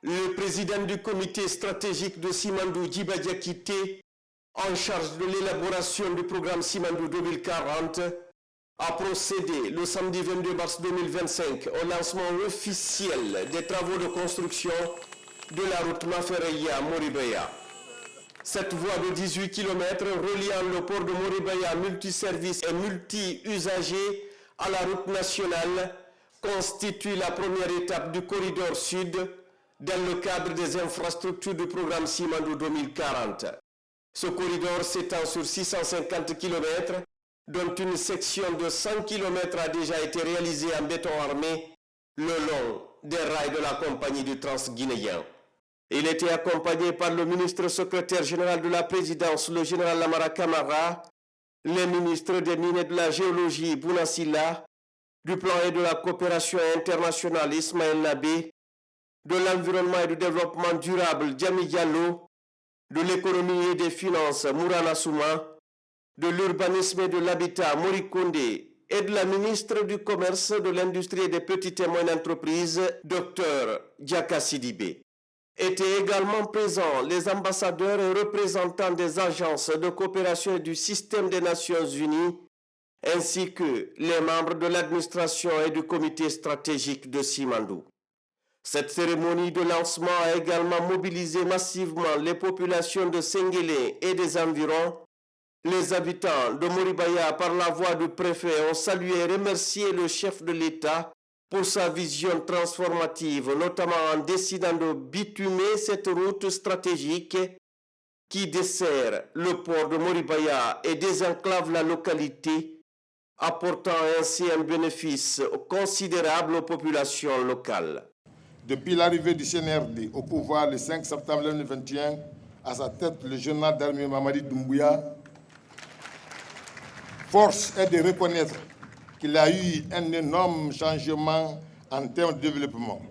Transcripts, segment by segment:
Le président du comité stratégique de Simandou, Djiba Diakité, en charge de l'élaboration du programme Simandou 2040, a procédé le samedi 22 mars 2025 au lancement officiel des travaux de construction de la route Mafereya-Moribaya. Cette voie de 18 km reliant le port de Moribaya multiservice et multi-usagers à la route nationale constitue la première étape du corridor sud dans le cadre des infrastructures du programme Simandou 2040. Ce corridor s'étend sur 650 km, dont une section de 100 km a déjà été réalisée en béton armé le long des rails de la compagnie du Transguinéen. Il était accompagné par le ministre secrétaire général de la présidence, le général Lamara Camara, les ministres des Mines et de la Géologie, Bouna Sylla, du Plan et de la Coopération internationale, Ismaël Nabé, de l'Environnement et du Développement durable, Diami Diallo, de l'Économie et des Finances, Mourana Souma, de l'Urbanisme et de l'Habitat, Mori Koundé, et de la ministre du Commerce, de l'Industrie et des Petites et Moyennes Entreprises, Dr Diaka Sidibé. Étaient également présents les ambassadeurs et représentants des agences de coopération et du système des Nations Unies, ainsi que les membres de l'administration et du comité stratégique de Simandou. Cette cérémonie de lancement a également mobilisé massivement les populations de Senguélé et des environs. Les habitants de Moribaya, par la voix du préfet, ont salué et remercié le chef de l'État pour sa vision transformative, notamment en décidant de bitumer cette route stratégique qui dessert le port de Moribaya et désenclave la localité, apportant ainsi un bénéfice considérable aux populations locales. Depuis l'arrivée du CNRD au pouvoir le 5 septembre 2021, à sa tête le général d'armée Mamadi Doumbouya, force est de reconnaître qu'il a eu un énorme changement en termes de développement,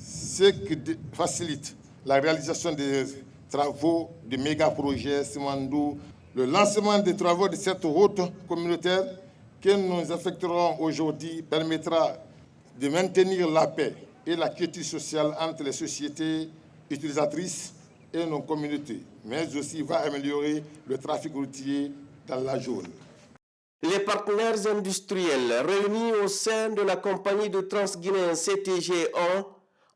ce qui facilite la réalisation des travaux de méga-projets Simandou. Le lancement des travaux de cette route communautaire que nous effectuerons aujourd'hui permettra de maintenir la paix et la quiétude sociale entre les sociétés utilisatrices et nos communautés, mais aussi va améliorer le trafic routier dans la zone. Les partenaires industriels réunis au sein de la compagnie de Transguinéen CTG ont,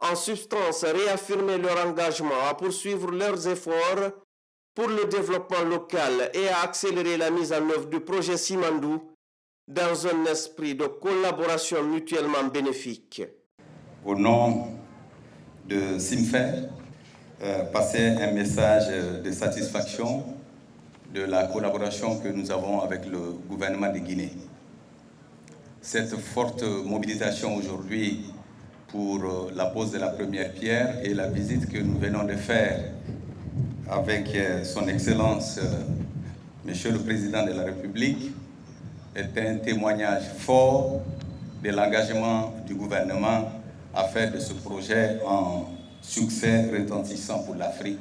en substance, réaffirmé leur engagement à poursuivre leurs efforts pour le développement local et à accélérer la mise en œuvre du projet Simandou dans un esprit de collaboration mutuellement bénéfique. Au nom de Simfer, passer un message de satisfaction de la collaboration que nous avons avec le gouvernement de Guinée. Cette forte mobilisation aujourd'hui pour la pose de la première pierre et la visite que nous venons de faire avec son Excellence, Monsieur le Président de la République, est un témoignage fort de l'engagement du gouvernement à faire de ce projet un succès retentissant pour l'Afrique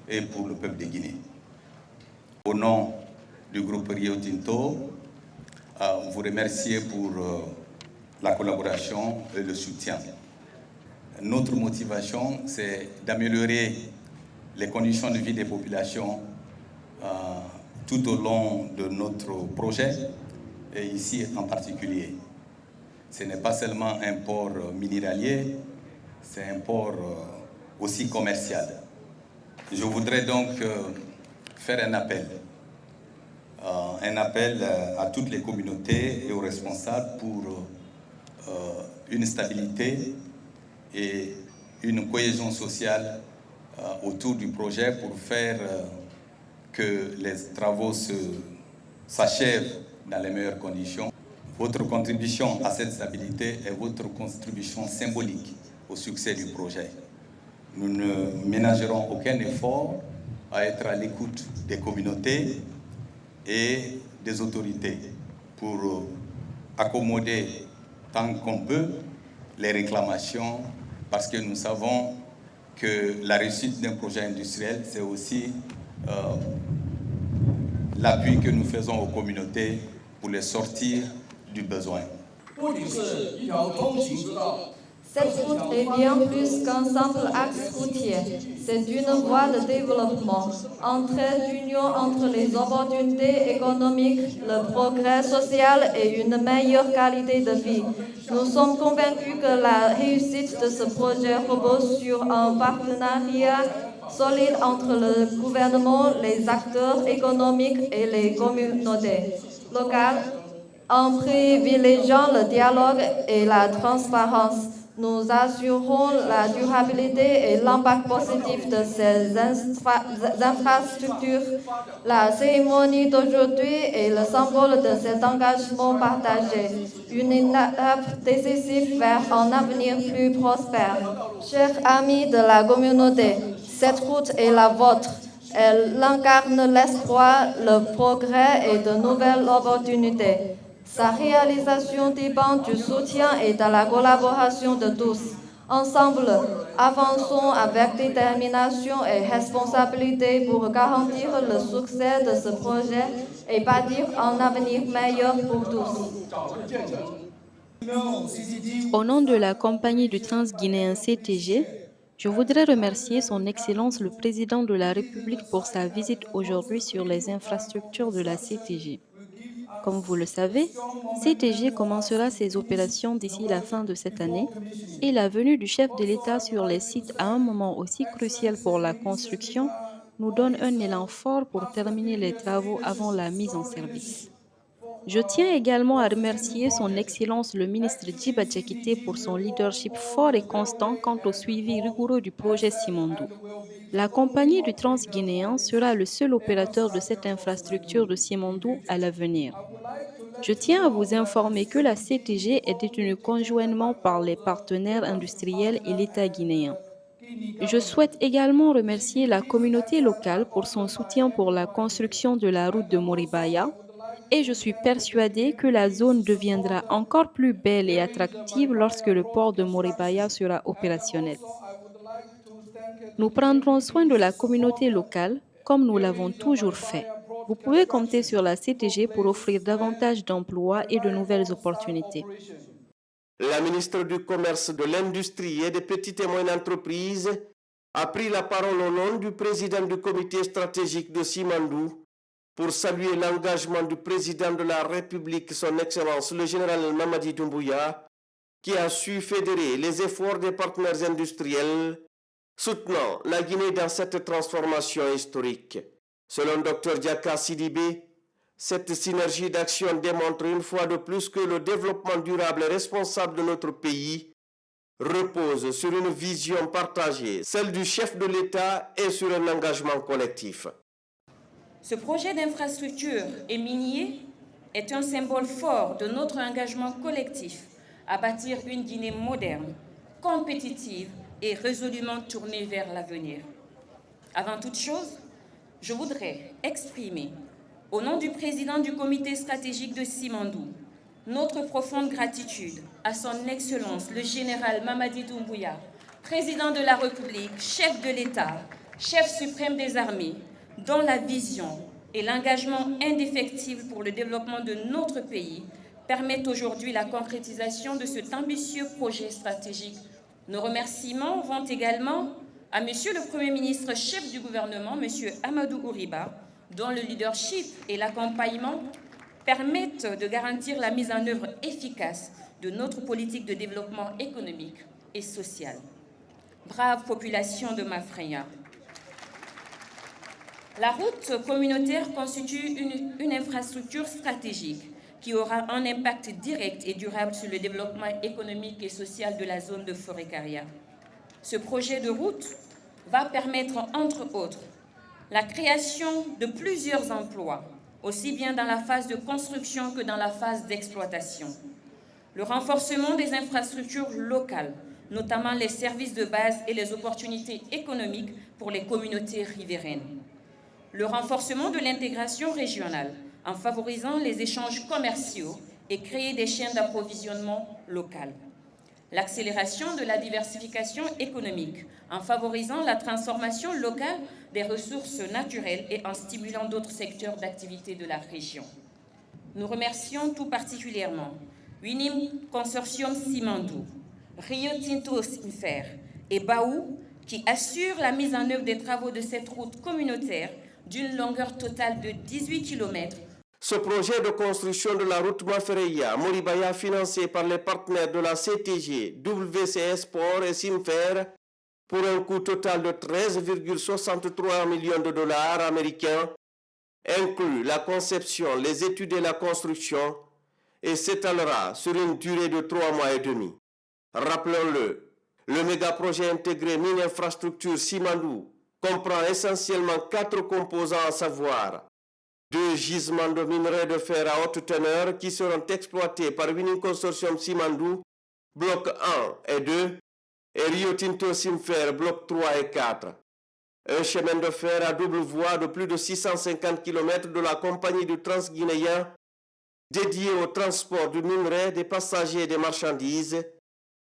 et pour le peuple de Guinée. Au nom du groupe Rio Tinto, vous remercier pour la collaboration et le soutien. Notre motivation, c'est d'améliorer les conditions de vie des populations tout au long de notre projet, et ici en particulier. Ce n'est pas seulement un port minéralier, c'est un port aussi commercial. Je voudrais donc faire un appel à toutes les communautés et aux responsables pour une stabilité et une cohésion sociale autour du projet pour faire que les travaux s'achèvent dans les meilleures conditions. Votre contribution à cette stabilité est votre contribution symbolique au succès du projet. Nous ne ménagerons aucun effort à être à l'écoute des communautés et des autorités pour accommoder tant qu'on peut les réclamations, parce que nous savons que la réussite d'un projet industriel, c'est aussi l'appui que nous faisons aux communautés pour les sortir du besoin. Cette route est bien plus qu'un simple axe routier. C'est une voie de développement, un trait d'union entre les opportunités économiques, le progrès social et une meilleure qualité de vie. Nous sommes convaincus que la réussite de ce projet repose sur un partenariat solide entre le gouvernement, les acteurs économiques et les communautés locales, en privilégiant le dialogue et la transparence. Nous assurons la durabilité et l'impact positif de ces infrastructures. La cérémonie d'aujourd'hui est le symbole de cet engagement partagé, une étape décisive vers un avenir plus prospère. Chers amis de la communauté, cette route est la vôtre. Elle incarne l'espoir, le progrès et de nouvelles opportunités. Sa réalisation dépend du soutien et de la collaboration de tous. Ensemble, avançons avec détermination et responsabilité pour garantir le succès de ce projet et bâtir un avenir meilleur pour tous. Au nom de la compagnie du Transguinéen CTG, je voudrais remercier Son Excellence le Président de la République pour sa visite aujourd'hui sur les infrastructures de la CTG. Comme vous le savez, CTG commencera ses opérations d'ici la fin de cette année et la venue du chef de l'État sur les sites à un moment aussi crucial pour la construction nous donne un élan fort pour terminer les travaux avant la mise en service. Je tiens également à remercier Son Excellence le ministre Djiba Diakité pour son leadership fort et constant quant au suivi rigoureux du projet Simandou. La compagnie du Transguinéen sera le seul opérateur de cette infrastructure de Simandou à l'avenir. Je tiens à vous informer que la CTG est détenue conjointement par les partenaires industriels et l'État guinéen. Je souhaite également remercier la communauté locale pour son soutien pour la construction de la route de Moribaya et je suis persuadée que la zone deviendra encore plus belle et attractive lorsque le port de Moribaya sera opérationnel. Nous prendrons soin de la communauté locale comme nous l'avons toujours fait. Vous pouvez compter sur la CTG pour offrir davantage d'emplois et de nouvelles opportunités. La ministre du Commerce, de l'Industrie et des petites et moyennes entreprises a pris la parole au nom du président du comité stratégique de Simandou pour saluer l'engagement du président de la République, son Excellence le général Mamadi Doumbouya, qui a su fédérer les efforts des partenaires industriels soutenant la Guinée dans cette transformation historique. Selon Dr Diaka Sidibé, cette synergie d'action démontre une fois de plus que le développement durable et responsable de notre pays repose sur une vision partagée, celle du chef de l'État et sur un engagement collectif. Ce projet d'infrastructure et minier est un symbole fort de notre engagement collectif à bâtir une Guinée moderne, compétitive et résolument tournée vers l'avenir. Avant toute chose, je voudrais exprimer, au nom du président du comité stratégique de Simandou, notre profonde gratitude à son Excellence le général Mamadi Doumbouya, président de la République, chef de l'État, chef suprême des armées, dont la vision et l'engagement indéfectible pour le développement de notre pays permettent aujourd'hui la concrétisation de cet ambitieux projet stratégique. Nos remerciements vont également à Monsieur le Premier ministre, chef du gouvernement, Monsieur Amadou Ouriba, dont le leadership et l'accompagnement permettent de garantir la mise en œuvre efficace de notre politique de développement économique et social. Brave population de Mafraya. La route communautaire constitue une infrastructure stratégique qui aura un impact direct et durable sur le développement économique et social de la zone de Forêt-Caria. Ce projet de route va permettre, entre autres, la création de plusieurs emplois, aussi bien dans la phase de construction que dans la phase d'exploitation. Le renforcement des infrastructures locales, notamment les services de base et les opportunités économiques pour les communautés riveraines. Le renforcement de l'intégration régionale en favorisant les échanges commerciaux et créer des chaînes d'approvisionnement locales. L'accélération de la diversification économique en favorisant la transformation locale des ressources naturelles et en stimulant d'autres secteurs d'activité de la région. Nous remercions tout particulièrement Winim Consortium Simandou, Rio Tinto Simfer et Baou, qui assurent la mise en œuvre des travaux de cette route communautaire d'une longueur totale de 18 km. Ce projet de construction de la route Mafereya-Moribaya, financé par les partenaires de la CTG, WCS Sport et Simfer, pour un coût total de 13,63 millions de dollars américains, inclut la conception, les études et la construction et s'étalera sur une durée de 3 mois et demi. Rappelons-le, le méga-projet intégré mine-infrastructure Simandou comprend essentiellement 4 composants, à savoir 2 gisements de minerais de fer à haute teneur qui seront exploités par Winning Consortium Simandou, bloc 1 et 2, et Rio Tinto Simfer, bloc 3 et 4. Un chemin de fer à double voie de plus de 650 km de la compagnie du Transguinéen, dédié au transport du minerai, des passagers et des marchandises,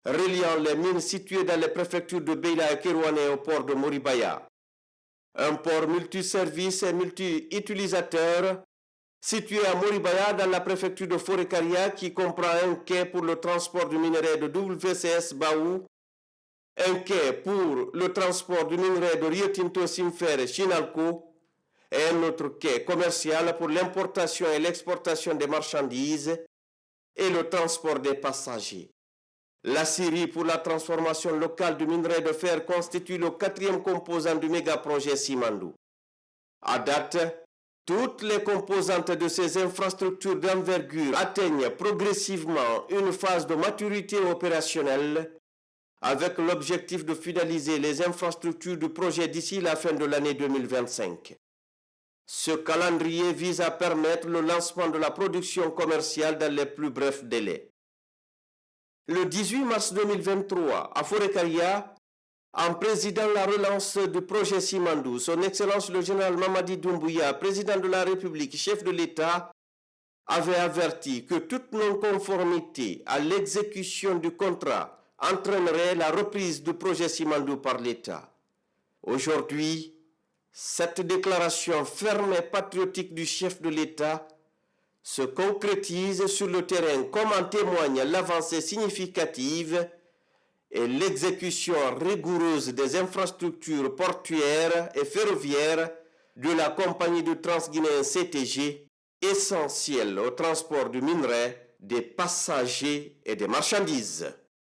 reliant les mines situées dans les préfectures de Beila et Kérouané au port de Moribaya. Un port multiservice et multi-utilisateur situé à Moribaya dans la préfecture de Forêt-Caria qui comprend un quai pour le transport du minerai de WCS Baou, un quai pour le transport du minerai de Rio Tinto Simfer et Chinalco et un autre quai commercial pour l'importation et l'exportation des marchandises et le transport des passagers. La scierie pour la transformation locale du minerai de fer constitue le 4e composant du méga-projet Simandou. À date, toutes les composantes de ces infrastructures d'envergure atteignent progressivement une phase de maturité opérationnelle avec l'objectif de finaliser les infrastructures du projet d'ici la fin de l'année 2025. Ce calendrier vise à permettre le lancement de la production commerciale dans les plus brefs délais. Le 18 mars 2023, à Forêt-Caria, en présidant la relance du projet Simandou, son Excellence le général Mamadi Doumbouya, président de la République, chef de l'État, avait averti que toute non-conformité à l'exécution du contrat entraînerait la reprise du projet Simandou par l'État. Aujourd'hui, cette déclaration ferme et patriotique du chef de l'État se concrétise sur le terrain comme en témoigne l'avancée significative et l'exécution rigoureuse des infrastructures portuaires et ferroviaires de la compagnie du Transguinéen CTG, essentielle au transport du minerai, des passagers et des marchandises.